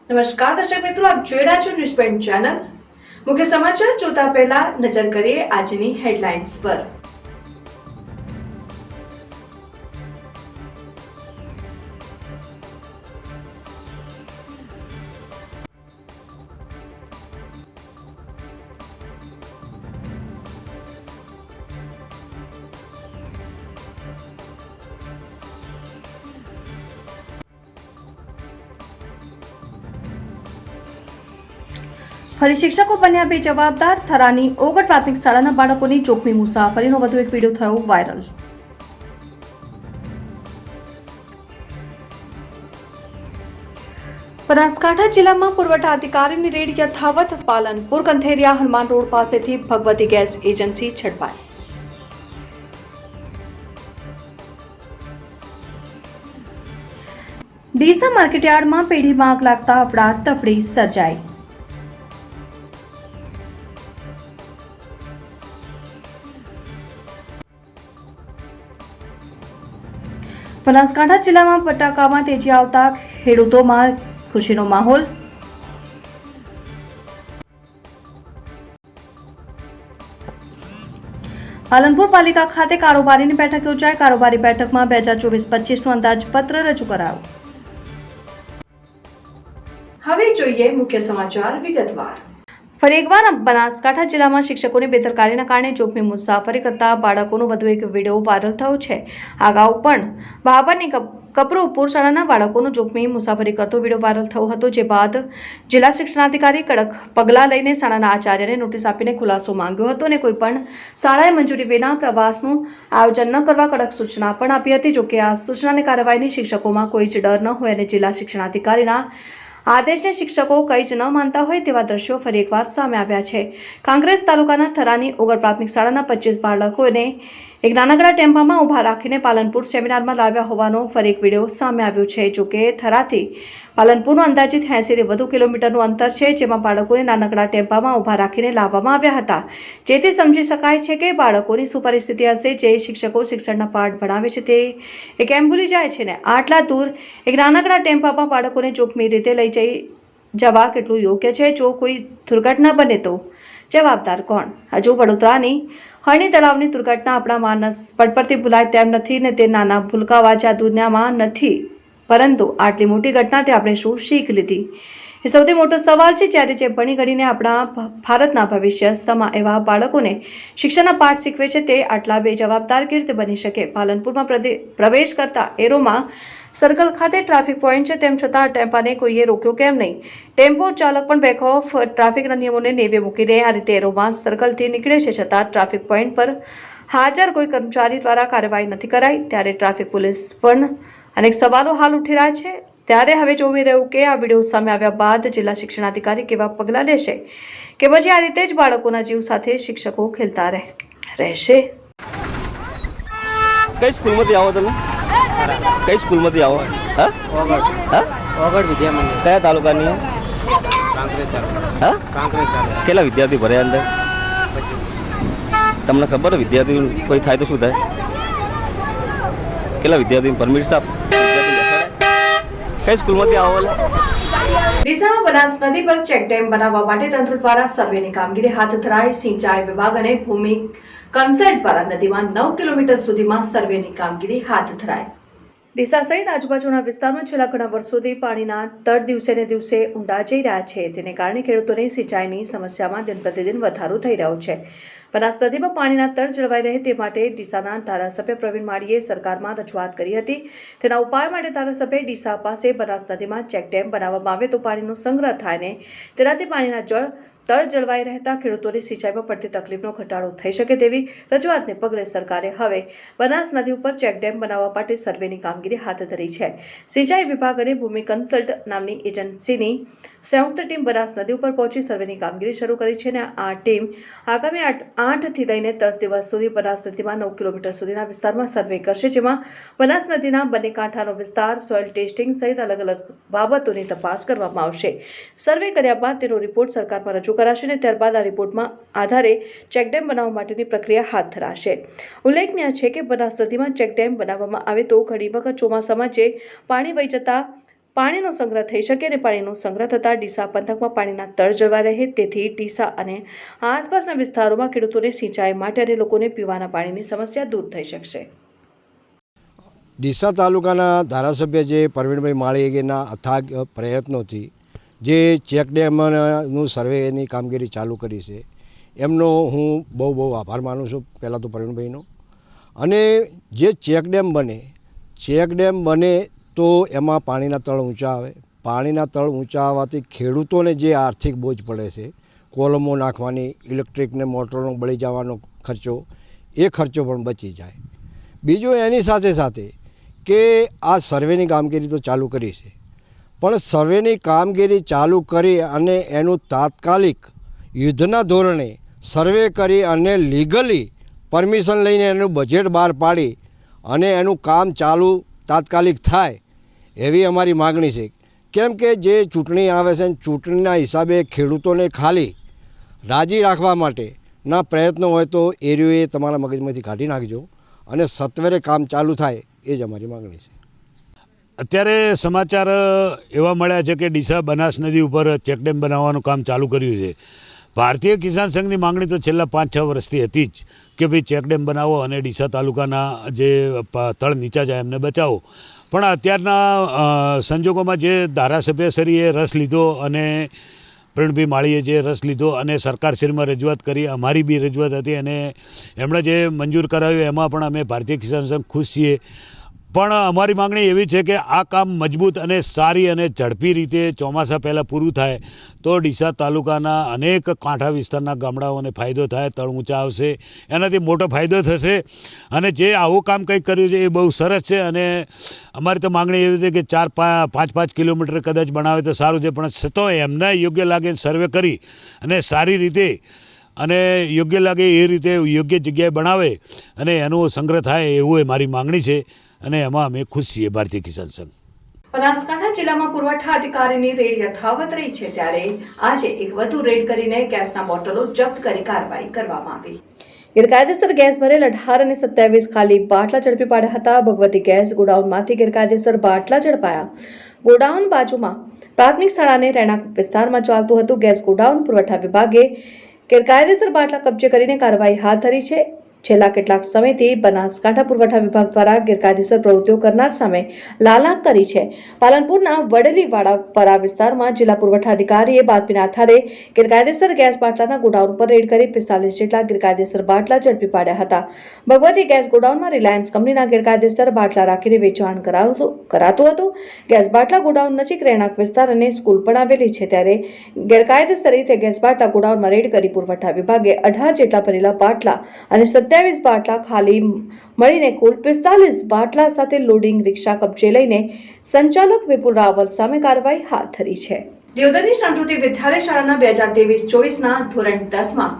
નમસ્કાર દર્શક મિત્રો, આપ જોઈ રહ્યા છો ન્યૂઝ પોઈન્ટ ચેનલ। મુખ્ય સમાચાર જોતા પહેલા નજર કરીએ આજની હેડલાઇન્સ પર। ફરી શિક્ષકો બન્યા બેજવાબદાર। થરાની ઓગટ પ્રાથમિક શાળાના બાળકોની જોખમી મુસાફરીનો વધુ એક વિડીયો થયો વાયરલ। બનાસકાંઠા જિલ્લામાં પુરવઠા અધિકારીની રેડ યથાવત। પાલનપુર કંથેરિયા હનુમાન રોડ પાસેથી ભગવતી ગેસ એજન્સી ઝડપાઈ। ડીસા માર્કેટયાર્ડમાં પેઢીમાં આગ લાગતા અફડાતફડી સર્જાઈ। બનાસકાંઠા જિલ્લામાં બટાકામાં તેજી આવતા ખેડૂતોમાં ખુશીનો માહોલ। પાલનપુર પાલિકા ખાતે કારોબારીની બેઠક યોજાઈ। કારોબારી બેઠકમાં 2024-25નું અંદાજપત્ર રજૂ કરાયું। હવે જોઈએ મુખ્ય સમાચાર વિગતવાર। ફરી એકવાર બનાસકાંઠા જિલ્લામાં શિક્ષકોની બેદરકારીના કારણે જોખમી મુસાફરી કરતા બાળકોનો વધુ એક વિડીયો વાયરલ થયો છે। અગાઉ પણ બાબરની કપરોપુર શાળાના બાળકોનો જોખમી મુસાફરી કરતો વિડીયો વાયરલ થયો હતો, જે બાદ જિલ્લા શિક્ષણાધિકારી કડક પગલાં લઈને શાળાના આચાર્યને નોટિસ આપીને ખુલાસો માંગ્યો હતો અને કોઈપણ શાળાએ મંજૂરી વિના પ્રવાસનું આયોજન ન કરવા કડક સૂચના પણ આપી હતી। જોકે આ સૂચનાની કાર્યવાહીની શિક્ષકોમાં કોઈ જ ડર ન હોય અને જિલ્લા શિક્ષણાધિકારીના આદેશને શિક્ષકો કંઈ જ ન માનતા હોય તેવા દ્રશ્યો ફરી એકવાર સામે આવ્યા છે। કાંકરેજ તાલુકાના થરાની ઓગળ પ્રાથમિક શાળાના 25 બાળકોને એક નાનકડા ટેમ્પામાં ઊભા રાખીને પાલનપુર સેમિનારમાં લાવ્યા હોવાનો ફરી એક વિડીયો સામે આવ્યો છે। જોકે થરાથી પાલનપુરનું અંદાજિત 80 થી વધુ કિલોમીટરનું અંતર છે, જેમાં બાળકોને નાનકડા ટેમ્પામાં ઊભા રાખીને લાવવામાં આવ્યા હતા, જેથી સમજી શકાય છે કે બાળકોની શું પરિસ્થિતિ હશે। જે શિક્ષકો શિક્ષણના પાઠ ભણાવે છે તે કેમ ભૂલી જાય છે ને આટલા દૂર એક નાનકડા ટેમ્પામાં બાળકોને જોખમી રીતે લઈ જવા કેટલું યોગ્ય છે? જો કોઈ દુર્ઘટના બને તો જવાબદાર કોણ? હજુ વડોદરાની હરણી તળાવની દુર્ઘટના આપણા માનસ પટ પરથી ભૂલાય તેમ નથી ને તે નાના ભૂલકાઓ આ દુનિયામાં નથી, પરંતુ આટલી મોટી ઘટનાથી આપણે શું શીખ લીધી એ સૌથી મોટો સવાલ છે। જ્યારે જે ભણી ગણીને આપણા ભારતના ભવિષ્ય સમા એવા બાળકોને શિક્ષણના પાઠ શીખવે છે તે આટલા બેજવાબદાર કેવી રીતે બની શકે? પાલનપુરમાં પ્રવેશ કરતા એરોમાં સર્કલ ખાતે ટ્રાફિક પોઈન્ટ છે, તેમ છતાં આ ટેમ્પાને કોઈએ રોક્યો કેમ નહીં? ટેમ્પો ચાલક પણ બેખૌફ ટ્રાફિકના નિયમોને નેવે મૂકીને આ રીતે એરોમાં સર્કલથી નીકળે છે, છતાં ટ્રાફિક પોઈન્ટ પર હાજર કોઈ કર્મચારી દ્વારા કાર્યવાહી નથી કરાઈ। ત્યારે ટ્રાફિક પોલીસ પણ અનેક સવાલો હાલ ઉઠી રહ્યા છે। ત્યારે હવે જોવી રહ્યું કે આ વિડીયો સામે આવ્યા બાદ જિલ્લા શિક્ષણાધિકારી કેવા પગલાં લેશે કે પછી આ રીતે જ બાળકોના જીવ સાથે શિક્ષકો ખેલતા રહેશે। કઈ સ્કૂલમાંથી આવો તમે? કઈ સ્કૂલમાંથી આવો? હા, ઓગળ વિદ્યા મંદિર। કયા તાલુકાની? કાંકરેજ તાલુકા। હા, કાંકરેજ તાલુકા। કેટલા વિદ્યાર્થી ભર્યા અંદર? તમને ખબર વિદ્યાર્થી કોઈ થાય તો શું થાય? કેટલા વિદ્યાર્થી પરમિટ આપ? કઈ સ્કૂલમાંથી આવો? ડીસામાં બનાસ નદી પર ચેકડેમ બનાવવા માટે તંત્ર દ્વારા સર્વેની કામગીરી હાથ ધરાઈ। સિંચાઈ વિભાગ અને ભૂમિ કન્સલ્ટ દ્વારા નદીમાં 9 કિલોમીટર સુધીમાં સર્વેની કામગીરી હાથ ધરાઈ। ડીસા સહિત આજુબાજુના વિસ્તારમાં છેલ્લા ઘણા વર્ષોથી પાણીના તળ દિવસે ને દિવસે ઊંડા જઈ રહ્યા છે, તેને કારણે ખેડૂતોની સિંચાઈની સમસ્યામાં દિન પ્રતિદિન વધારો થઈ રહ્યો છે। બનાસ નદીમાં પાણીના તળ જળવાઈ રહે તે માટે ડીસાના ધારાસભ્ય પ્રવીણ માળીએ સરકારમાં રજૂઆત કરી હતી। તેના ઉપાય માટે ધારાસભ્યએ ડીસા પાસે બનાસ નદીમાં ચેકડેમ બનાવવામાં આવે તો પાણીનો સંગ્રહ થાય ને તેનાથી પાણીના તળ જળવાઈ રહેતા ખેડૂતોની સિંચાઈમાં પડતી તકલીફનો ઘટાડો થઈ શકે તેવી રજૂઆતને પગલે સરકારે હવે બનાસ નદી ઉપર ચેકડેમ બનાવવા માટે સર્વેની કામગીરી હાથ ધરી છે। સિંચાઈ વિભાગ અને ભૂમિ કન્સલ્ટ નામની એજન્સીની સંયુક્ત ટીમ બનાસ નદી ઉપર પહોંચી સર્વેની કામગીરી શરૂ કરી છે અને આ ટીમ આગામી 8 થી લઈને 10 દિવસ સુધી બનાસ નદીમાં 9 કિલોમીટર સુધીના વિસ્તારમાં સર્વે કરશે, જેમાં બનાસ નદીના બંને કાંઠાનો વિસ્તાર, સોઇલ ટેસ્ટિંગ સહિત અલગ અલગ બાબતોની તપાસ કરવામાં આવશે। સર્વે કર્યા બાદ તેનો રિપોર્ટ સરકારમાં રજૂ કરાશે અને ત્યારબાદ આ રિપોર્ટમાં આધારે ચેકડેમ બનાવવા માટેની પ્રક્રિયા હાથ ધરાશે। ઉલ્લેખનીય છે કે બનાસ નદીમાં ચેકડેમ બનાવવામાં આવે તો ઘણી વખત ચોમાસામાં જે પાણી વહી જતા પાણીનો સંગ્રહ થઈ શકે અને પાણીનો સંગ્રહ થતાં ડીસા પંથકમાં પાણીના તળ જળવાઈ રહે, તેથી ડીસા અને આસપાસના વિસ્તારોમાં ખેડૂતોને સિંચાઈ માટે અને લોકોને પીવાના પાણીની સમસ્યા દૂર થઈ શકશે. ડીસા તાલુકાના ધારાસભ્ય જે પરવીણભાઈ માળીના અથાગ પ્રયત્નોથી જે ચેકડેમનું સર્વેની કામગીરી ચાલુ કરી છે એમનો હું બહુ આભાર માનું છું પહેલાં તો પરવીણભાઈનો. અને જે ચેકડેમ બને તો એમાં પાણીના તળ ઊંચા આવે. પાણીના તળ ઊંચા આવવાથી ખેડૂતોને જે આર્થિક બોજ પડે છે, કોલમો નાખવાની, ઇલેક્ટ્રિકને મોટરનો બળી જવાનો ખર્ચો, એ ખર્ચો પણ બચી જાય. બીજું એની સાથે કે આ સર્વેની કામગીરી તો ચાલુ કરી છે, પણ સર્વેની કામગીરી ચાલુ કરી અને એનું તાત્કાલિક યુદ્ધના ધોરણે સર્વે કરી અને લીગલી પરમિશન લઈને એનું બજેટ બહાર પાડી અને એનું કામ ચાલુ તાત્કાલિક થાય એવી અમારી માગણી છે. કેમ કે જે ચૂંટણી આવે છે, ચૂંટણીના હિસાબે ખેડૂતોને ખાલી રાજી રાખવા માટેના પ્રયત્નો હોય તો એ તમારા મગજમાંથી કાઢી નાખજો અને સત્વરે કામ ચાલુ થાય, એ જ અમારી માગણી છે. અત્યારે સમાચાર એવા મળ્યા છે કે ડીસા બનાસ નદી ઉપર ચેકડેમ બનાવવાનું કામ ચાલુ કર્યું છે. ભારતીય કિસાન સંઘની માંગણી તો છેલ્લા 5-6 વર્ષથી હતી જ કે ભાઈ ચેકડેમ બનાવો અને ડીસા તાલુકાના જે તળ નીચા જાય એમને બચાવો. પણ અત્યારના સંજોગોમાં જે ધારાસભ્યશ્રીએ રસ લીધો અને પ્રવીણભાઈ માળીએ જે રસ લીધો અને સરકારશ્રીમાં રજૂઆત કરી, અમારી બી રજૂઆત હતી અને એમણે જે મંજૂર કરાવ્યું એમાં પણ અમે ભારતીય કિસાન સંઘ ખુશ છીએ. પણ અમારી માગણી એવી છે કે આ કામ મજબૂત અને સારી અને ઝડપી રીતે ચોમાસા પહેલાં પૂરું થાય તો ડીસા તાલુકાના અનેક કાંઠા વિસ્તારના ગામડાઓને ફાયદો થાય, તળ ઊંચા આવશે, એનાથી મોટો ફાયદો થશે. અને જે આવું કામ કંઈક કર્યું છે એ બહુ સરસ છે. અને અમારી તો માગણી એવી છે કે 4-5 કિલોમીટર કદાચ બનાવે તો સારું છે, પણ છતાં એમને યોગ્ય લાગે સર્વે કરી અને સારી રીતે અને યોગ્ય લાગે એ રીતે યોગ્ય જગ્યાએ બનાવે અને એનો સંગ્રહ થાય એવું મારી માગણી છે અને એમાં અમે ખુશ છીએ ભારતીય કિસાન સંઘ. બનાસકાંઠા જિલ્લામાં પુરવઠા અધિકારીની રેડ યથાવત રહી છે, ત્યારે આજે એક વધુ રેડ કરીને ગેસના બોટલો જપ્ત કરી કાર્યવાહી કરવામાં આવી. ગેરકાયદેસર ગેસ ભરેલ 18 અને 27 ખાલી બાટલા ઝડપી પાડ્યા હતા. ભગવતી ગેસ ગોડાઉનમાંથી ગેરકાયદેસર બાટલા ઝડપાયા. ગોડાઉન બાજુમાં પ્રાથમિક શાળાને રહેણાંક વિસ્તારમાં ચાલતું હતું. ગેસ ગોડાઉન પુરવઠા વિભાગે ગેરકાયદેસર બાટલા કબજે કરીને કાર્યવાહી હાથ ધરી છે. છેલ્લા કેટલાક સમયથી બનાસકાંઠા પુરવઠા વિભાગ દ્વારા ગેરકાયદેસર પ્રવૃત્તિઓ કરનાર સામે લાલાક કરી છે. પાલનપુરના વડલીવાડા વિસ્તારમાં જિલ્લા પુરવઠા અધિકારીએ બાતમીના આધારે ગેરકાયદેસર ગેસ બાટલાના ગોડાઉન પર રેડ કરી 45 જેટલા ગેરકાયદેસર બાટલા ઝડપી પાડ્યા હતા. ભગવતી ગેસ ગોડાઉનમાં રિલાયન્સ કંપનીના ગેરકાયદેસર બાટલા રાખીને વેચાણ કરાતું હતું. ગેસ બાટલા ગોડાઉન નજીક રહેણાંક વિસ્તાર અને સ્કૂલ પણ આવેલી છે, ત્યારે ગેરકાયદેસર રીતે ગેસ બાટલા ગોડાઉનમાં રેડ કરી પુરવઠા વિભાગે 18 જેટલા ભરેલા બાટલા અને 27 બાટલા ખાલી મળીને કુલ 45 બાટલા સાથે લોડિંગ રિક્ષા કબજે લઈને સંચાલક વિપુલ રાવલ સામે કાર્યવાહી હાથ ધરી છે. દિયોદરની સંસ્કૃતિ વિદ્યાલય શાળાના 2023-24ના ધોરણ 10માં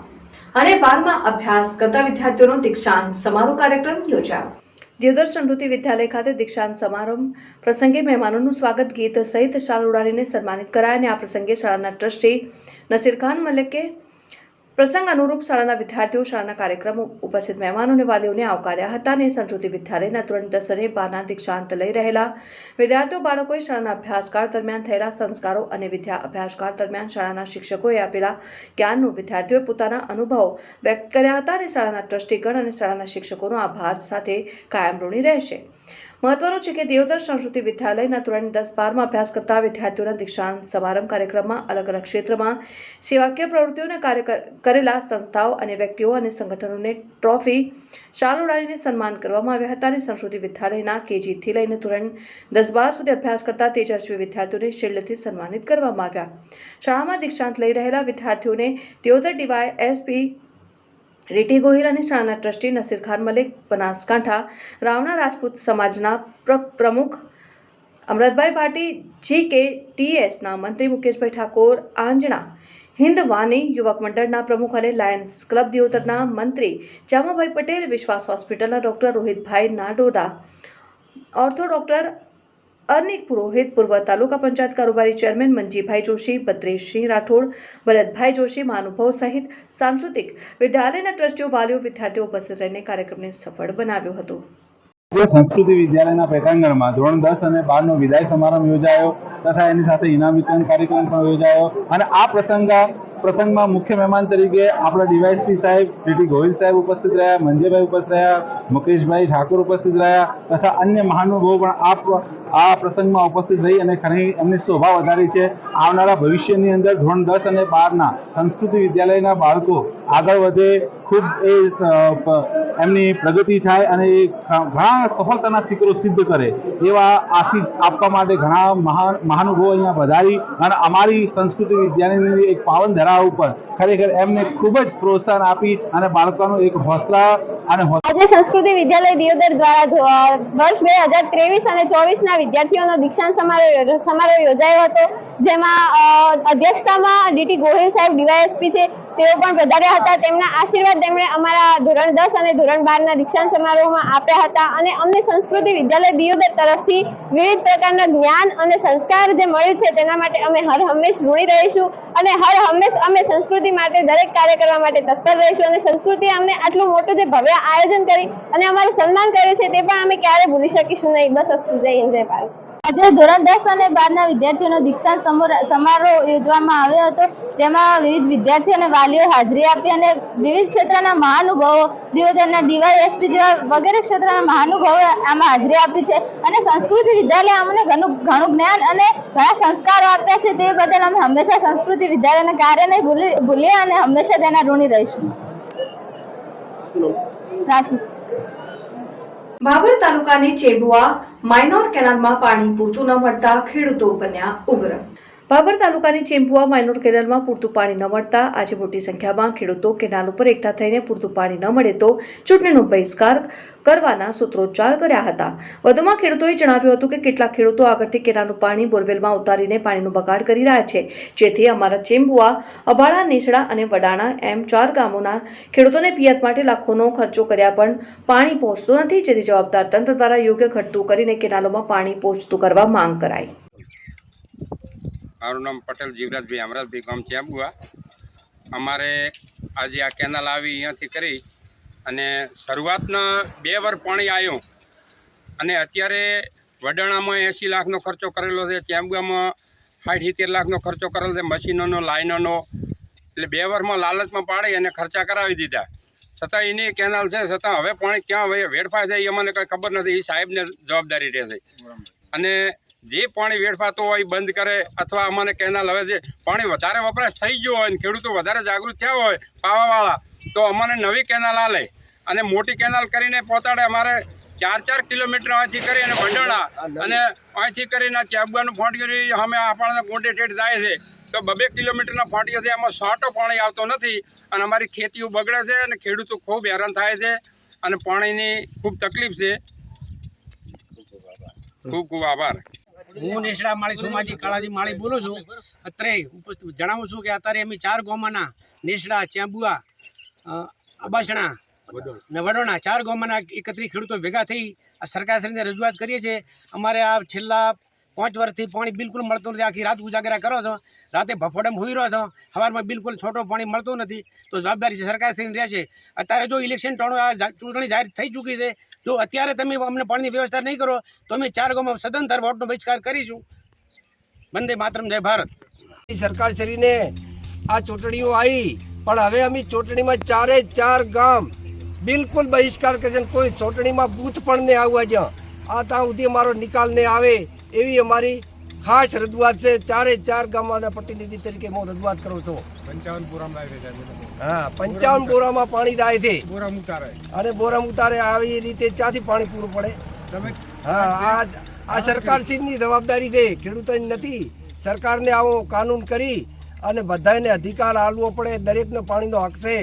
અને 12માં અભ્યાસ કરતા વિદ્યાર્થીઓનો દીક્ષાંત સમારોહ કાર્યક્રમ યોજાયો. દિયોદર સંસ્કૃતિ વિદ્યાલય ખાતે દીક્ષાંત સમારંભ પ્રસંગે મહેમાનોનું સ્વાગત ગીત સહિત શાલ ઉડાડીને સન્માનિત કરાયા અને આ પ્રસંગે શાળાના ટ્રસ્ટી નસીરખાન મલિકે પ્રસંગ અનુરૂપ શાળાના વિદ્યાર્થીઓ, શાળાના કાર્યક્રમો, ઉપસ્થિત મહેમાનો અને વાલીઓને આવકાર્યા હતા. અને સંસ્કૃતિ વિદ્યાલયના ધોરણ 10 અને 12ના દીક્ષાંત લઈ રહેલા વિદ્યાર્થીઓ બાળકોએ શાળાના અભ્યાસકાળ દરમિયાન થયેલા સંસ્કારો અને વિદ્યા અભ્યાસકાળ દરમિયાન શાળાના શિક્ષકોએ આપેલા જ્ઞાનનું વિદ્યાર્થીઓએ પોતાના અનુભવો વ્યક્ત કર્યા હતા. અને શાળાના ટ્રસ્ટીગણ અને શાળાના શિક્ષકોનો આભાર સાથે કાયમ ઋણી રહેશે. મહત્વનું છે કે દિયોદર સંસ્કૃતિ વિદ્યાલયના ધોરણ 10-12માં અભ્યાસ કરતા વિદ્યાર્થીઓના દીક્ષાંત સમારંભ કાર્યક્રમમાં અલગ અલગ ક્ષેત્રમાં સેવાકીય પ્રવૃત્તિઓને કાર્ય કરેલા સંસ્થાઓ અને વ્યક્તિઓ અને સંગઠનોને ટ્રોફી, શાલ ઉડાડીને સન્માન કરવામાં આવ્યા હતા. અને સંસ્કૃતિ વિદ્યાલયના કેજીથી લઈને ધોરણ 10-12 સુધી અભ્યાસ કરતા તેજસ્વી વિદ્યાર્થીઓને શિલ્ડથી સન્માનિત કરવામાં આવ્યા. શાળામાં દીક્ષાંત લઈ રહેલા વિદ્યાર્થીઓને દિયોદર ડીવાયએસપી રીટી ગોહિલ અને શાળાના ટ્રસ્ટી નસીરખાન મલિક, બનાસકાંઠા રાવણા રાજપૂત સમાજના પ્રમુખ અમરતભાઈ ભાટી, GKTSના મંત્રી મુકેશભાઈ ઠાકોર, આંજણા હિન્દવાની યુવક મંડળના પ્રમુખ અને લાયન્સ ક્લબ દિયોદરના મંત્રી જામાભાઈ પટેલ, વિશ્વાસ હોસ્પિટલના ડોક્ટર રોહિતભાઈ નાડોદા, ઓર્થો ડોક્ટર અનિક પુરોહિત, પૂર્વ તાલુકા પંચાયત કારોબારી ચેરમેન મંજીભાઈ જોશી, ભદ્રેશસિંહ રાઠોડ, ભરતભાઈ જોશી, મહાનુભાવ સહિત સાંસ્કૃતિક વિદ્યાલયના ટ્રસ્ટીઓ, વાલીઓ, વિદ્યાર્થીઓ ઉપસ્થિત રહીને કાર્યક્રમને સફળ બનાવ્યો હતો. સંસ્કૃતિ વિદ્યાલયના પ્રેક્ષાંગણમાં ધોરણ 10 અને 12નો વિદાય સમારંભ યોજાયો. તથા એની સાથે ઇનામ વિતરણ કાર્યક્રમ પણ યોજાયો અને આ પ્રસંગમાં મુખ્ય મહેમાન તરીકે આપણા ડીવાયએસપી સાહેબ ડીટી ગોહિલ સાહેબ ઉપસ્થિત રહ્યા, મંજયભાઈ ઉપસ્થિત રહ્યા, મુકેશભાઈ ઠાકોર ઉપસ્થિત રહ્યા તથા અન્ય મહાનુભાવો પણ આ પ્રસંગમાં ઉપસ્થિત રહી અને ઘણી એમની શોભા વધારી છે. આવનારા ભવિષ્યની અંદર ધોરણ 10 અને 12ના સંસ્કૃતિ વિદ્યાલયના બાળકો આગળ વધે, ખૂબ એમની પ્રગતિ થાય અને એ ઘણા સફળતાના શિખરો સિદ્ધ કરે એવા આશીષ આપવા માટે ઘણા મહાનુભાવો અહીંયા વધારી અને અમારી સંસ્કૃતિ વિદ્યાલયની એક પાવન ધરા ઉપર ખરેખર એમને ખૂબ જ પ્રોત્સાહન આપી અને બાળકોનો એક હોસલા અને આજે સંસ્કૃતિ વિદ્યાલય દિયોદર દ્વારા વર્ષ 2023 અને 24ના વિદ્યાર્થીઓનો દીક્ષાંત સમારોહ યોજાયો હતો, જેમાં અધ્યક્ષતામાં ડીટી ગોહિલ સાહેબ ડીવાયએસપી છે તેઓ પણ પધાર્યા હતા. તેમના આશીર્વાદ તેમણે અમારા ધોરણ 10 અને ધોરણ 12ના દીક્ષાંત સમારોહમાં આપ્યા હતા અને અમને સંસ્કૃતિ વિદ્યાલય દિયોદર તરફથી વિવિધ પ્રકારના જ્ઞાન અને સંસ્કાર જે મળ્યું છે તેના માટે અમે હર હંમેશ ઋણી રહીશું અને હર હંમેશ અમે સંસ્કૃતિ માટે દરેક કાર્ય કરવા માટે તત્પર રહીશું અને સંસ્કૃતિએ અમને આટલું મોટું જે ભવ્ય આયોજન કરી અને અમારું સન્માન કર્યું છે તે પણ અમે ક્યારે ભૂલી શકીશું નહીં. બસ અસ્તુ, જય હિન્દ, જય ભારત. આજે ધોરણ 10 અને 12ના વિદ્યાર્થીઓનો દીક્ષાંત સમારોહ યોજવામાં આવ્યો હતો, જેમાં વિવિધ વિદ્યાર્થીઓ અને વાલીઓ હાજરી આપી અને વિવિધ ક્ષેત્રના મહાનુભાવો દિયોદરના ડીવાયએસપી જેવા વગેરે ક્ષેત્રના મહાનુભાવોએ આમાં હાજરી આપી છે અને સંસ્કૃતિ વિદ્યાલય અમને ઘણું જ્ઞાન અને ઘણા સંસ્કારો આપ્યા છે. તે બદલ અમે હંમેશા સંસ્કૃતિ વિદ્યાલયના કાર્ય નહીં ભૂલીએ અને હંમેશા તેના ઋણી રહીશું. પ્રાચી. ભાભર તાલુકાની ચેબુઆ માઇનોર કેનાલમાં પાણી પૂરતું ન મળતા ખેડૂતો બન્યા ઉગ્ર. ભાભર તાલુકાની ચેમ્બુઆ માઇનોર કેનાલમાં પૂરતું પાણી ન મળતા આજે મોટી સંખ્યામાં ખેડૂતો કેનાલ ઉપર એકઠા થઈને પૂરતું પાણી ન મળે તો ચૂંટણીનો બહિષ્કાર કરવાના સૂત્રોચ્ચાર કર્યા હતા. વધુમાં ખેડૂતોએ જણાવ્યું હતું કે કેટલાક ખેડૂતો આગળથી કેનાલનું પાણી બોરવેલમાં ઉતારીને પાણીનો બગાડ કરી રહ્યા છે, જેથી અમારા ચેમ્બુઆ, અભાળા, નેસડા અને વડાણા એમ 4 ગામોના ખેડૂતોને પિયત માટે લાખોનો ખર્ચો કર્યા પણ પાણી પહોંચતું નથી, જેથી જવાબદાર તંત્ર દ્વારા યોગ્ય ઘટતું કરીને કેનાલોમાં પાણી પહોંચતું કરવા માંગ કરાઈ. મારું નામ પટેલ જીવરાજભાઈ અમરાજભાઈ, ગામ ચેમ્બુઆ. અમારે આજે આ કેનાલ આવી અહીંયાથી કરી અને શરૂઆતના 2 વાર પાણી આવ્યું અને અત્યારે વડાણામાં 80 લાખનો ખર્ચો કરેલો છે, ચેમ્બુઆમાં 60-70 લાખનો ખર્ચો કરેલો છે, મશીનોનો, લાઈનોનો. એટલે 2 વારમાં લાલચમાં પાડી અને ખર્ચા કરાવી દીધા. છતાં એની કેનાલ છે, છતાં હવે પાણી ક્યાં વેડફાય છે એ અમને કંઈ ખબર નથી. એ સાહેબને જવાબદારી રહેશે અને જે પાણી વેડફાતું હોય એ બંધ કરે અથવા અમને કેનાલ હવે જે પાણી વધારે વપરાશ થઈ ગયો હોય અને ખેડૂતો વધારે જાગૃત થયા હોય પાવાવાળા તો અમને નવી કેનાલ આલે અને મોટી કેનાલ કરીને પહોંચાડે. અમારે 4-4 કિલોમીટર અહીંથી કરી અને ભંડોળા અને અહીંથી કરીને ચેમ્બુઆનું ફાંટિયું અમે આપણને ગોંડે ઠેઠ જાય છે તો 2 કિલોમીટરના ફાંટિયોથી એમાં સાટો પાણી આવતો નથી અને અમારી ખેતીઓ બગડે છે અને ખેડૂતો ખૂબ હેરાન થાય છે અને પાણીની ખૂબ તકલીફ છે. ખૂબ ખૂબ આભાર. હું નેસડા માળી સોમાજી કાળાજી માળી બોલું છું. અત્રે જણાવું છું કે અત્યારે અમે 4 ગામોના નેસડા, ચેમ્બુઆ, અબાસણા ને વડોણા 4 ગામોના 31 ખેડૂતો ભેગા થઈ આ સરકારશ્રીને રજૂઆત કરીએ છીએ. અમારે આ છેલ્લા 5 વર્ષથી પાણી બિલકુલ મળતું નથી. આખી રાત ઉજાગરા કરો છો, રાતે ભફોડમ હોઈ રહ્યો છો, સવારમાં બિલકુલ છોટો પાણી મળતું નથી. તો જવાબદારી સરકારશ્રીની રહેશે. અત્યારે જો ઇલેક્શન ચૂંટણી જાહેર થઈ ચૂકી છે, જો અત્યારે તમે અમને પાણીની વ્યવસ્થા નહીં કરો તો અમે 4 ગામમાં સદંતર વોટનો બહિષ્કાર કરીશું. વંદે માતરમ, જય ભારત. સરકારશ્રીને આ ચૂંટણીઓ આવી પણ હવે અમે ચૂંટણીમાં 4 ગામ બિલકુલ બહિષ્કાર કરશે. કોઈ ચૂંટણીમાં બૂથ પણ નહીં આવવા જ્યાં આ ત્યાં સુધી અમારો નિકાલ નહીં આવે એવી અમારી ખાસ રજૂઆત છે. 4 ગામના પ્રતિનિધિ તરીકે હું રજૂઆત કરું છું. 55 બોરામાં પાણી જાય છે અને બોરામ ઉતારે આવી રીતે ત્યાંથી પાણી પૂરું પડે. હા, આ સરકારશ્રીની જવાબદારી છે, ખેડૂતોની નથી. સરકારને આવો કાનૂન કરી અને બધાને અધિકાર આપવો પડે. દરેકનો પાણીનો હક છે.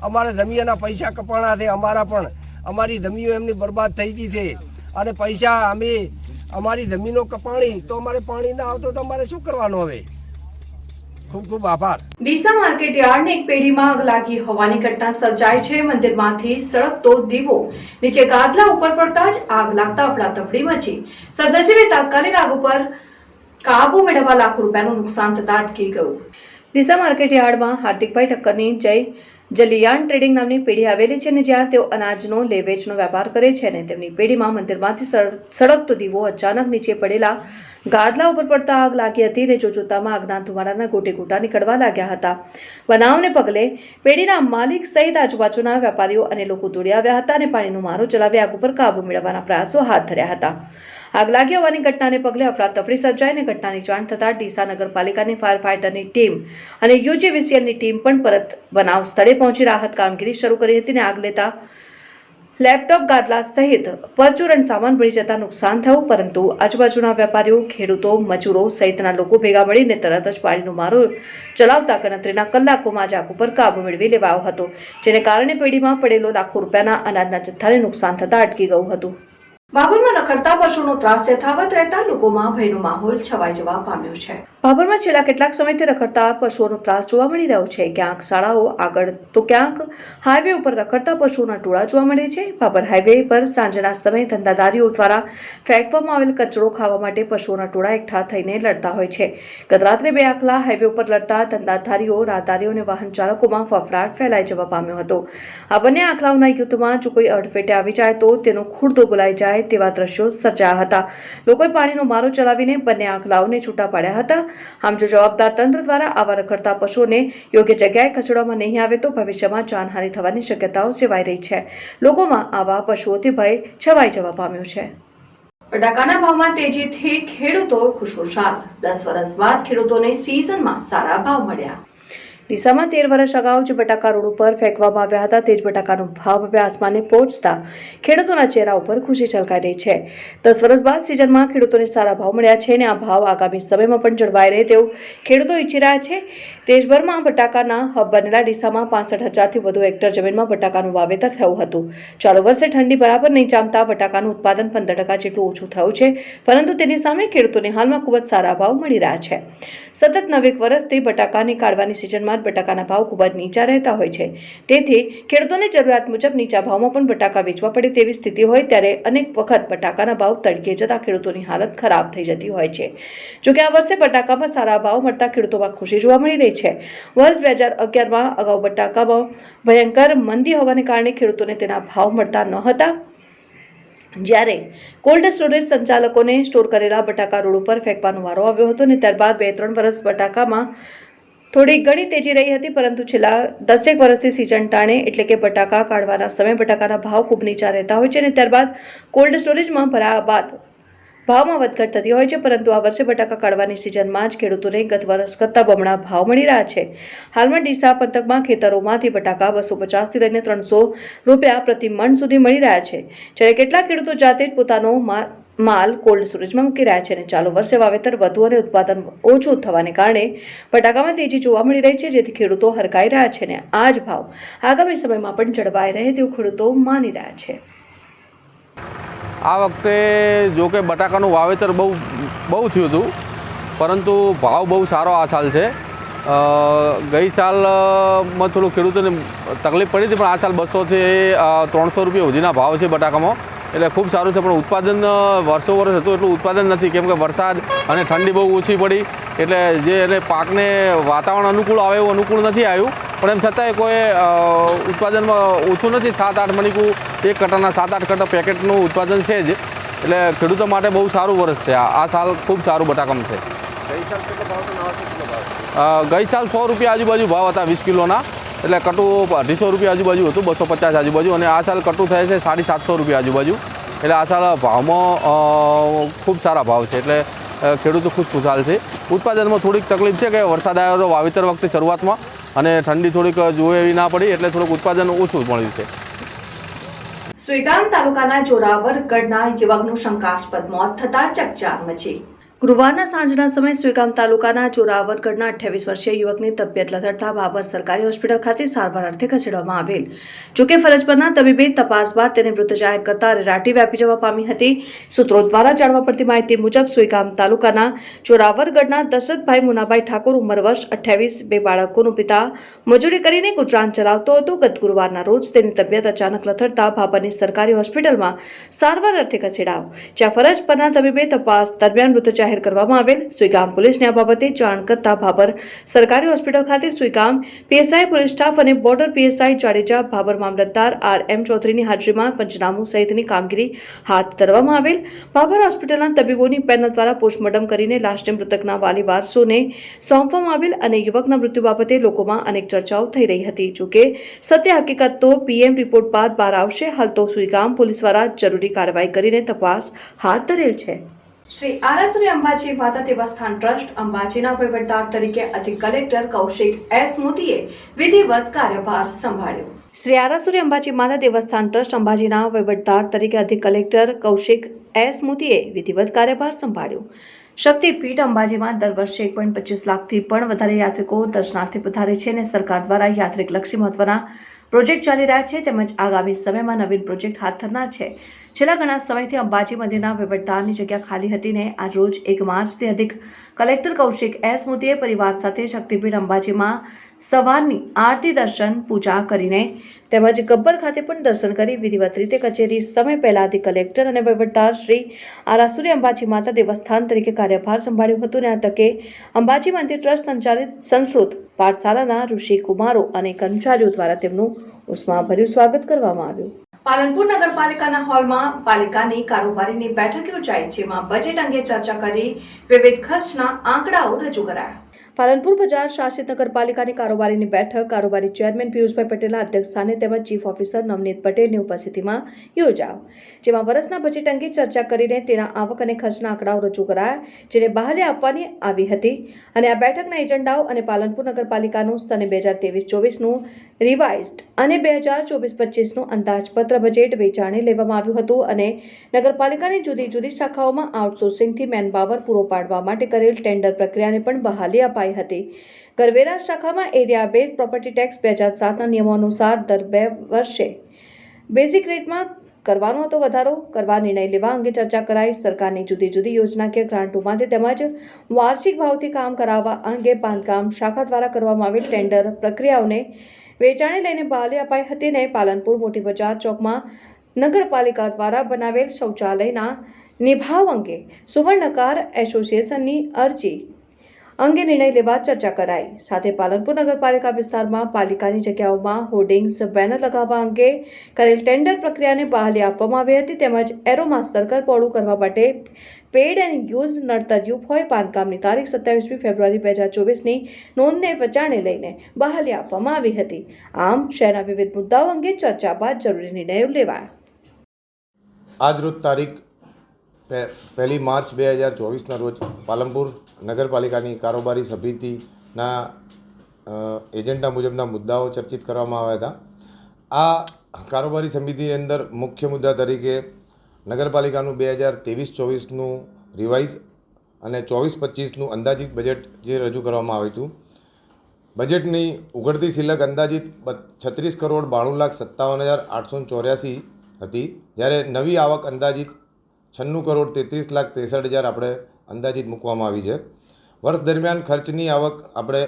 અમારા જમીનના પૈસા કપાણા છે, અમારા પણ અમારી જમીનો એમની બરબાદ થઈ ગઈ છે અને પૈસા અમે અમારી જમીનો કપાણી તો અમારે પાણી ના આવતો તો અમારે શું કરવાનું હવે? ખૂબ ખૂબ આભાર. ડીસા માર્કેટ યાર્ડની એક પેઢીમાં આગ લાગી હોવાની ઘટના સર્જાઈ છે. મંદિરમાંથી સળગતો દીવો નીચે ગાદલા ઉપર પડતા જ આગ લાગતા અફડાતફડી મચી. સદસ્યએ તાત્કાલિક આગ ઉપર કાબુ મેળવવા લાખો રૂપિયાનું નુકસાન થતા અટકી ગયું. ડીસા માર્કેટ યાર્ડમાં હાર્દિકભાઈ ઠક્કરની જય જલિયાન ટ્રેડિંગ નામની પેઢી આવેલી છે અને જ્યાં તેઓ અનાજનો લે-વેચનો વેપાર કરે છે અને તેમની પેઢીમાં મંદિરમાંથી સળગતો દીવો અચાનક નીચે પડેલા ગાદલા ઉપર પડતા આગ લાગી હતી અને જોતજોતામાં આગના ધુમાડાના ગોટેગોટા નીકળવા લાગ્યા હતા. બનાવને પગલે પેઢીના માલિક સહિત આજુબાજુના વેપારીઓ અને લોકો દોડી આવ્યા હતા અને પાણીનો મારો ચલાવી આગ ઉપર કાબુ મેળવવાના પ્રયાસો હાથ ધર્યા હતા. આગ લાગી હોવાની ઘટનાને પગલે અફરાતફરી સર્જાઈ અને ઘટનાની જાણ થતાં ડીસા નગરપાલિકાની ફાયર ફાઇટરની ટીમ અને યુજીવીસીએલની ટીમ પણ પરત બનાવ સ્થળે પહોંચી રાહત કામગીરી શરૂ કરી હતી અને આગ લેતા લેપટોપ ગાદલા સહિત પરચુરણ સામાન બળી જતા નુકસાન થયું, પરંતુ આજુબાજુના વેપારીઓ, ખેડૂતો, મજૂરો સહિતના લોકો ભેગા મળીને તરત જ પાણીનો મારો ચલાવતા ગણતરીના કલાકોમાં જ આગ ઉપર કાબુ મેળવી લેવાયો હતો, જેને કારણે પેઢીમાં પડેલો લાખો રૂપિયાના અનાજના જથ્થાને નુકસાન થતા અટકી ગયું હતું. બાબરમાં રખડતા પશુનો ત્રાસ યથાવત રહેતા લોકોમાં ભયનો માહોલ છવાઈ જવા પામ્યો છે. બાબરમાં છેલ્લા કેટલાક સમયથી રખડતા પશુઓનો ત્રાસ જોવા મળી રહ્યો છે. ક્યાંક શાળાઓ આગળ તો ક્યાંક હાઈવે ઉપર રખડતા પશુઓના ટોળા જોવા મળે છે. બાબર હાઈવે પર સાંજના સમયે ધંધાદારીઓ દ્વારા ફેંકવામાં આવેલ કચરો ખાવા માટે પશુઓના ટોળા એકઠા થઈને લડતા હોય છે. ગત રાત્રે 2 આખલા હાઈવે ઉપર લડતા ધંધાદારીઓ, રાહદારીઓ અને વાહન ચાલકોમાં ફફડાટ ફેલાઈ જવા પામ્યો હતો. આ બંને આખલાઓના યુદ્ધમાં જો કોઈ અડફેટે આવી જાય તો તેનો ખુરદો બોલાઈ જાય તેવા દ્રશ્યો સર્જાયા હતા. લોકોએ પાણીનો મારો ચલાવીને બંને આખલાઓને છૂટા પાડ્યા હતા. આમ જો જવાબદાર તંત્ર દ્વારા આવા રખડતા પશુઓને યોગ્ય જગ્યાએ ખસેડવામાં નહીં આવે તો ભવિષ્યમાં જાનહાનિ થવાની શક્યતાઓ સેવાઈ રહી છે. લોકોમાં આવા પશુઓથી ભય છવાઈ જવા પામ્યો છે. બટાકાના ભાવમાં તેજીથી ખેડૂતો ખુશખુશાલ. 10 વર્ષ બાદ ખેડૂતોને સિઝનમાં સારા ભાવ મળ્યા. ડીસામાં 13 વર્ષ અગાઉ જે બટાકા રોડ ઉપર ફેંકવામાં આવ્યા હતા તે જ બટાકાનો ભાવ હવે આસમાને પહોંચતા ખેડૂતોના ચહેરા ઉપર ખુશી છલકાઈ રહી છે. 10 વર્ષ બાદ સિઝનમાં ખેડૂતોને સારા ભાવ મળ્યા છે અને આ ભાવ આગામી સમયમાં પણ જળવાઈ રહે તેવું ખેડૂતો ઈચ્છી રહ્યા છે. દેશભરમાં બટાકાના હબ બનેલા ડીસામાં 65,000થી વધુ હેક્ટર જમીનમાં બટાકાનું વાવેતર થયું હતું. ચાલુ વર્ષે ઠંડી બરાબર નહીં જામતા બટાકાનું ઉત્પાદન 15% જેટલું ઓછું થયું છે, પરંતુ તેની સામે ખેડૂતોને હાલમાં ખૂબ જ સારા ભાવ મળી રહ્યા છે. સતત 9 વર્ષથી બટાકાની કાઢવાની સિઝનમાં બટાકાના ભાવ ખૂબ જ નીચા રહેતા હોય છે. તેથી ખેડૂતોને જરૂરિયાત મુજબ નીચા ભાવમાં પણ બટાકા વેચવા પડે તેવી સ્થિતિ હોય ત્યારે અનેક વખત બટાકાના ભાવ તડકે જતા ખેડૂતોની હાલત ખરાબ થઈ જતી હોય છે. જોકે આ વર્ષે બટાકામાં સારા ભાવ મળતા ખેડૂતોમાં ખુશી જોવા મળી રહી છે. વર્ષ 2011માં અગાઉ બટાકામાં ભયંકર મંદી હોવાને કારણે ખેડૂતોને તેના ભાવ મળતા ન હતા, જ્યારે કોલ્ડ સ્ટોરેજ સંચાલકોને સ્ટોર કરેલા બટાકા રોડ ઉપર ફેંકવાનો વારો આવ્યો હતો અને ત્યારબાદ 2-3 વર્ષ બટાકામાં થોડી ઘણી તેજી રહી હતી, પરંતુ છેલ્લા 10 વર્ષથી સિઝન ટાણે એટલે કે બટાકા કાઢવાના સમયે બટાકાના ભાવ ખૂબ નીચા રહેતા હોય છે અને ત્યારબાદ કોલ્ડ સ્ટોરેજમાં ભરાયા બાદ ભાવમાં વધઘટ થતી હોય છે. પરંતુ આ વર્ષે બટાકા કાઢવાની સિઝનમાં જ ખેડૂતોને ગત વર્ષ કરતાં બમણા ભાવ મળી રહ્યા છે. હાલમાં ડીસા પંથકમાં ખેતરોમાંથી બટાકા 250થી લઈને 300 રૂપિયા પ્રતિ મણ સુધી મળી રહ્યા છે, જ્યારે કેટલાક ખેડૂતો જાતે જ પોતાનો માલ કોલ્ડ સ્ટોરેજમાં મૂકી રહ્યા છે અને ચાલુ વર્ષે વાવેતર વધુ અને ઉત્પાદન ઓછું થવાને કારણે બટાકામાં તેજી જોવા મળી રહી છે, જેથી ખેડૂતો હરખાઈ રહ્યા છે અને આ જ ભાવ આગામી સમયમાં પણ જળવાઈ રહે તેવું ખેડૂતો માની રહ્યા છે. આ વખતે જો કે બટાકાનું વાવેતર બહુ થયું હતું, પરંતુ ભાવ બહુ સારો આ સાલ છે. ગઈ સાલમાં થોડું ખેડૂતોને તકલીફ પડી હતી, પણ આ સાલ 200થી 300 રૂપિયા સુધીના ભાવ છે બટાકામાં, એટલે ખૂબ સારું છે. પણ ઉત્પાદન વર્ષો વર્ષ હતું એટલું ઉત્પાદન નથી, કેમ કે વરસાદ અને ઠંડી બહુ ઓછી પડી, એટલે જે એટલે પાકને વાતાવરણ અનુકૂળ આવે એવું અનુકૂળ નથી આવ્યું. પણ એમ છતાંય કોઈ ઉત્પાદનમાં ઓછું નથી. 7-8 મણિકું એક કટાના 7-8 કટા પેકેટનું ઉત્પાદન છે જ, એટલે ખેડૂતો માટે બહુ સારું વર્ષ છે. આ સાલ ખૂબ સારું બટાકામાં છે. ગઈ સાલ 100 રૂપિયા આજુબાજુ ભાવ હતા 20 કિલોના, એટલે કટું 250 રૂપિયા આજુબાજુ હતું, 250 આજુબાજુ, અને આ સાલ કટું થાય છે 750 રૂપિયા આજુબાજુ. એટલે આ સાલ ભાવમાં ખૂબ સારા ભાવ છે, એટલે ખેડૂતો ખુશખુશાલ છે. ઉત્પાદનમાં થોડીક તકલીફ છે કે વરસાદ આવ્યો હતો વાવેતર વખતે શરૂઆતમાં, અને ઠંડી થોડીક જોઈએ એવી ના પડી, એટલે થોડુંક ઉત્પાદન ઓછું મળ્યું છે. સુઈગામ તાલુકાના જોરાવરગઢના યુવકનું શંકાસ્પદ મોત થતાં ચકચાર મચી. ગુરુવારના સાંજના સમયે સુઈગામ તાલુકાના જોરાવરગઢના 28 વર્ષીય યુવકની તબિયત લથડતા બાબર સરકારી હોસ્પિટલ ખાતે સારવાર અર્થે ખસેડવામાં આવેલ. જોકે ફરજ પરના તબીબે તપાસ બાદ તેને મૃત જાહેર કરતા અરેરાટી વ્યાપી જવા પામી હતી. સૂત્રો દ્વારા જાણવા પડતી માહિતી મુજબ સુઈગામ તાલુકાના જોરાવરગઢના દશરથભાઈ મુનાભાઈ ઠાકોર ઉંમર વર્ષ 28, 2 બાળકોનો પિતા, મજૂરી કરીને ગુજરાન ચલાવતો હતો. ગત ગુરુવારના રોજ તેની તબિયત અચાનક લથડતા ભાભરની સરકારી હોસ્પિટલમાં સારવાર અર્થે ખસેડાયો, જ્યાં ફરજ પરના તબીબે તપાસ દરમિયાન મૃત જાહેર કરવામાં આવેલ. સુઈગામ પોલીસને આ બાબતે જાણ કરતા ભાભર સરકારી હોસ્પિટલ ખાતે સુઈગામ પીએસઆઈ પોલીસ સ્ટાફ અને બોર્ડર પીએસઆઈ જાડેજા, ભાભર મામલતદાર RM ચૌધરીની હાજરીમાં પંચનામું સહિતની કામગીરી હાથ ધરવામાં આવેલ. ભાભર હોસ્પિટલના તબીબોની પેનલ દ્વારા પોસ્ટમોર્ટમ કરીને લાશને મૃતકના વાલી વારસોને સોંપવામાં આવેલ અને યુવકના મૃત્યુ બાબતે લોકોમાં અનેક ચર્ચાઓ થઈ રહી હતી. જોકે સત્ય હકીકત તો PM રિપોર્ટ બાદ બહાર આવશે. હાલ તો સુઈગામ પોલીસ દ્વારા જરૂરી કાર્યવાહી કરીને તપાસ હાથ ધરેલ છે. શ્રી આરાસુરી અંબાજી માતા દેવસ્થાન ટ્રસ્ટ અંબાજીના વહીવટદાર તરીકે અધિક કલેક્ટર કૌશિક S. મોદીએ વિધિવત કાર્યભાર સંભાળ્યો. શ્રી આરાસુરી અંબાજી માતા દેવસ્થાન ટ્રસ્ટ અંબાજીના વહીવટદાર તરીકે અધિક કલેક્ટર કૌશિક S. મોદીએ વિધિવત કાર્યભાર સંભાળ્યો. શક્તિપીઠ અંબાજીમાં દર વર્ષે 1.25 લાખથી પણ વધારે યાત્રિકો દર્શનાર્થે પધારે છે અને સરકાર દ્વારા યાત્રિકલક્ષી મહત્વના પ્રોજેક્ટ ચાલી રહ્યા છે તેમજ આગામી સમયમાં નવીન પ્રોજેક્ટ હાથ ધરનાર છે. છેલ્લા ઘણા સમયથી અંબાજી મંદિરના વહીવટદારની જગ્યા ખાલી હતી ને આજ રોજ 1 માર્ચથી અધિક કલેક્ટર કૌશિક S. મોદીએ પરિવાર સાથે શક્તિપીઠ અંબાજીમાં સવારની આરતી દર્શન પૂજા કરીને તેમજ ગબ્બર ખાતે પણ દર્શન કરી વિધિવત રીતે કચેરી સમય પહેલા અધિક કલેક્ટર અને વહીવટદાર શ્રી આરાસુરી અંબાજી માતા દેવસ્થાન તરીકે કાર્યભાર સંભાળ્યો હતો. અને આ તકે અંબાજી મંદિર ટ્રસ્ટ સંચાલિત સંસ્કૃત પાઠશાલાના ઋષિ કુમારો અને કર્મચારીઓ દ્વારા તેમનું ઉષ્માભર્યું સ્વાગત કરવામાં આવ્યું. પાલનપુર નગરપાલિકાના હોલમાં પાલિકાની કારોબારીની બેઠક યોજાઈ, જેમાં બજેટ અંગે ચર્ચા કરી વિવિધ ખર્ચના આંકડાઓ રજૂ કરાયા. પાલનપુર બજાર શાસિત નગરપાલિકાની કારોબારીની બેઠક કારોબારી ચેરમેન પિયુષભાઈ પટેલના અધ્યક્ષસ્થાને તેમજ ચીફ ઓફિસર નવનીત પટેલની ઉપસ્થિતિમાં યોજાયો, જેમાં વર્ષના બજેટ અંગે ચર્ચા કરીને તેના આવક અને ખર્ચના આંકડાઓ રજૂ કરાયા, જેને બહાલી આપવાની આવી હતી. અને આ બેઠકના એજન્ડાઓ અને પાલનપુર નગરપાલિકાનું સને 2023-24નું રિવાઇઝડ અને 2024-25નું અંદાજપત્ર બજેટ વેચાણે લેવામાં આવ્યું હતું અને નગરપાલિકાની જુદી જુદી શાખાઓમાં આઉટસોર્સિંગથી મેનપાવર પૂરો પાડવા માટે કરેલ ટેન્ડર પ્રક્રિયાને પણ બહાલી અપાઈ હતી. કરવેરા શાખામાં એરિયા બેઝ પ્રોપર્ટી ટેક્સ 2007ના નિયમો અનુસાર દર 2 વર્ષે બેઝિક રેટમાં કરવાનો હતો વધારો કરવા નિર્ણય લેવા અંગે ચર્ચા કરાઈ. સરકારની જુદી જુદી યોજનાકીય ગ્રાન્ટોમાંથી તેમજ વાર્ષિક ભાવથી કામ કરાવવા અંગે બાંધકામ શાખા દ્વારા કરવામાં આવેલ ટેન્ડર પ્રક્રિયાઓને વેચાણે લઈને બહાલી અપાઈ હતી. ને પાલનપુર મોટી બજાર ચોકમાં નગરપાલિકા દ્વારા બનાવેલ શૌચાલયના નિભાવ અંગે સુવર્ણકાર એસોસિએશનની અરજી અંગે નિર્ણય લેવા ચર્ચા કરાઈ. સાથે પાલનપુર નગરપાલિકા વિસ્તારમાં પાલિકાની જગ્યાઓમાં હોર્ડિંગ્સ બેનર લગાવવા અંગે કરેલ ટેન્ડર પ્રક્રિયાને બહાલી આપવામાં આવી હતી. તેમજ એરોમાં સર્કલ પહોળું કરવા માટે પેડ એન્ડ યુઝ નડતરયુક્ત હોય બાંધકામની તારીખ 27મી ફેબ્રુઆરી 2024ની નોંધને વચાણે લઈને બહાલી આપવામાં આવી હતી. આમ શહેરના વિવિધ મુદ્દાઓ અંગે ચર્ચા બાદ જરૂરી નિર્ણયો લેવાયા. આજરોજ તારીખ 1 માર્ચ 2024ના રોજ પાલનપુર નગરપાલિકાની કારોબારી સમિતિના એજન્ડા મુજબના મુદ્દાઓ ચર્ચિત કરવામાં આવ્યા હતા. આ કારોબારી સમિતિની અંદર મુખ્ય મુદ્દા તરીકે નગરપાલિકાનું 2023-24નું રિવાઇઝ અને 24-25નું અંદાજિત બજેટ જે રજૂ કરવામાં આવ્યું હતું. બજેટની ઉઘડતી શિલક અંદાજિત 36,92,57,884 હતી, જ્યારે નવી આવક અંદાજિત 96,33,63,000 આપણે અંદાજિત મૂકવામાં આવી છે. વર્ષ દરમિયાન ખર્ચની આવક આપણે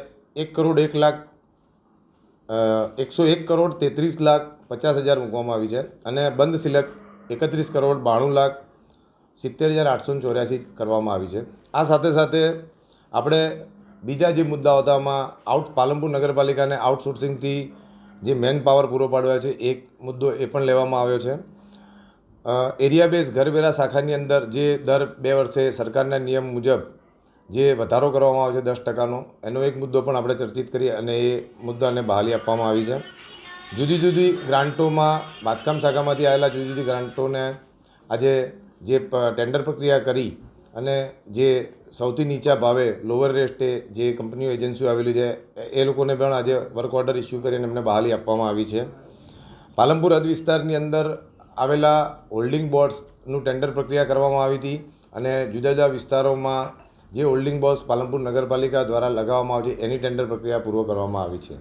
1,01,33,50,000 મૂકવામાં આવી છે અને બંધ શિલક 31,92,70,884 કરવામાં આવી છે. આ સાથે સાથે આપણે બીજા જે મુદ્દાઓ હતા એમાં પાલનપુર નગરપાલિકાને આઉટસોર્સિંગથી જે મેન પાવર પૂરો પાડવા છે એક મુદ્દો એ પણ લેવામાં આવ્યો છે. એરિયા બેઝ ઘરવેરા શાખાની અંદર જે દર 2 વર્ષે સરકારના નિયમ મુજબ જે વધારો કરવામાં આવે છે 10%નો, એનો એક મુદ્દો પણ આપણે ચર્ચિત કરી અને એ મુદ્દાને બહાલી આપવામાં આવી છે. જુદી જુદી ગ્રાન્ટોમાં બાંધકામ શાખામાંથી આવેલા જુદી જુદી ગ્રાન્ટોને આજે જે ટેન્ડર પ્રક્રિયા કરી અને જે સૌથી નીચા ભાવે લોઅર રેસ્ટે જે કંપનીઓ એજન્સીઓ આવેલી છે એ લોકોને પણ આજે વર્ક ઓર્ડર ઇસ્યુ કરીને એમને બહાલી આપવામાં આવી છે. પાલનપુર હદ વિસ્તારની અંદર આવેલા હોલ્ડિંગ બોર્ડ્સનું ટેન્ડર પ્રક્રિયા કરવામાં આવી હતી અને જુદા જુદા વિસ્તારોમાં જે હોલ્ડિંગ બોર્ડ્સ પાલનપુર નગરપાલિકા દ્વારા લગાવવામાં આવે છે એની ટેન્ડર પ્રક્રિયા પૂર્વ કરવામાં આવી છે.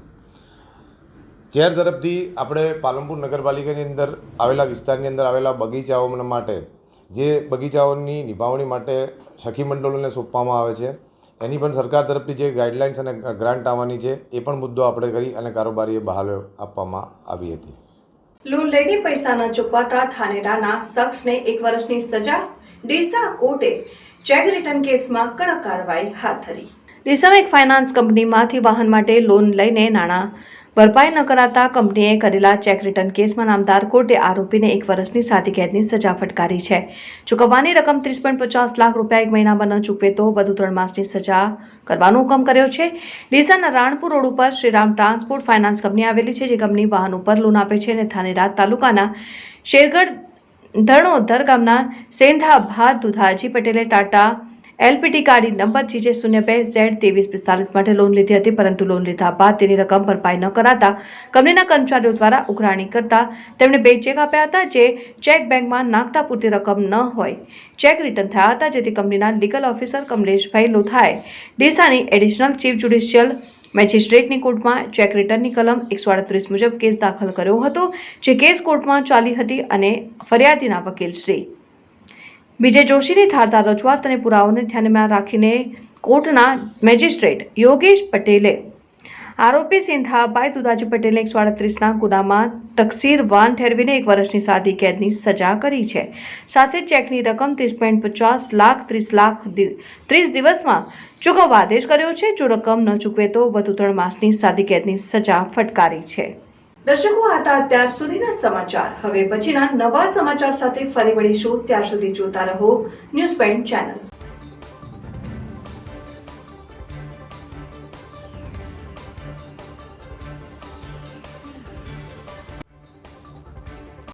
ચેર તરફથી આપણે પાલનપુર નગરપાલિકાની અંદર આવેલા વિસ્તારની અંદર આવેલા બગીચાઓ માટે જે બગીચાઓની નિભાવણી માટે સખી મંડળોને સોંપવામાં આવે છે એની પણ સરકાર તરફથી જે ગાઈડલાઇન્સ અને ગ્રાન્ટ આવવાની છે એ પણ મુદ્દો આપણે કરી અને કારોબારીએ બહાલી આપવામાં આવી હતી. લોન લઈને પૈસા ન ચૂકવાતા થાનેરાના શખ્સને 1 વર્ષની સજા. ડીસા કોર્ટે ચેક રિટર્ન કેસમાં કડક કાર્યવાહી હાથ ધરી. ડીસામાં એક ફાઇનાન્સ કંપનીમાંથી વાહન માટે લોન લઈને નાણાં ભરપાઈ ન કરાતા કંપનીએ કરેલા ચેક રિટર્ન કેસમાં નામદાર કોર્ટે આરોપીને 1 વર્ષની સાદી કેદની સજા ફટકારી છે. ચૂકવવાની રકમ 30.50 લાખ રૂપિયા 1 મહિનામાં ન ચૂકવે તો વધુ 3 માસની સજા કરવાનો હુકમ કર્યો છે. ડીસાના રાણપુર રોડ ઉપર શ્રીરામ ટ્રાન્સપોર્ટ ફાઇનાન્સ કંપની આવેલી છે, જે કંપની વાહન ઉપર લોન આપે છે અને ધાનેરા તાલુકાના શેરગઢ ધરણોધર ગામના સેંધાભા દુધાજી પટેલે ટાટા એલપીટી ગાડી નંબર GJ02Z2345 માટે લોન લીધી હતી, પરંતુ લોન લીધા બાદ તેની રકમ ભરપાઈ ન કરાતા કંપનીના કર્મચારીઓ દ્વારા ઉઘરાણી કરતા તેમણે 2 ચેક આપ્યા હતા, જે ચેક બેંકમાં નાખતા પૂરતી રકમ ન હોય ચેક રિટર્ન થયા હતા, જેથી કંપનીના લીગલ ઓફિસર કમલેશભાઈ લોથાએ ડીસાની એડિશનલ ચીફ જ્યુડિશિયલ મેજિસ્ટ્રેટની કોર્ટમાં ચેક રિટર્નની કલમ 138 મુજબ કેસ દાખલ કર્યો હતો, જે કેસ કોર્ટમાં ચાલી હતી અને ફરિયાદીના વકીલ શ્રી વિજય જોશીની ધારદાર રજૂઆત અને પુરાવાઓને ધ્યાનમાં રાખીને કોર્ટના મેજિસ્ટ્રેટ યોગેશ પટેલે આરોપી સિંધાભાઈ દુધાજી પટેલને 138ના ગુનામાં તકસીરવાન ઠેરવીને 1 વર્ષની સાદી કેદની સજા કરી છે. સાથે જ ચેકની રકમ 30.50 લાખ 30 દિવસમાં ચૂકવવા આદેશ કર્યો છે. જો રકમ ન ચૂકવે તો વધુ 3 માસની સાદી કેદની સજા ફટકારી છે. દર્શકો, આ હતા અત્યાર સુધીના સમાચાર. હવે પછીના નવા સમાચાર સાથે ફરી મળીશું. ત્યાર સુધી જોતા રહો ન્યૂઝ પોઈન્ટ ચેનલ.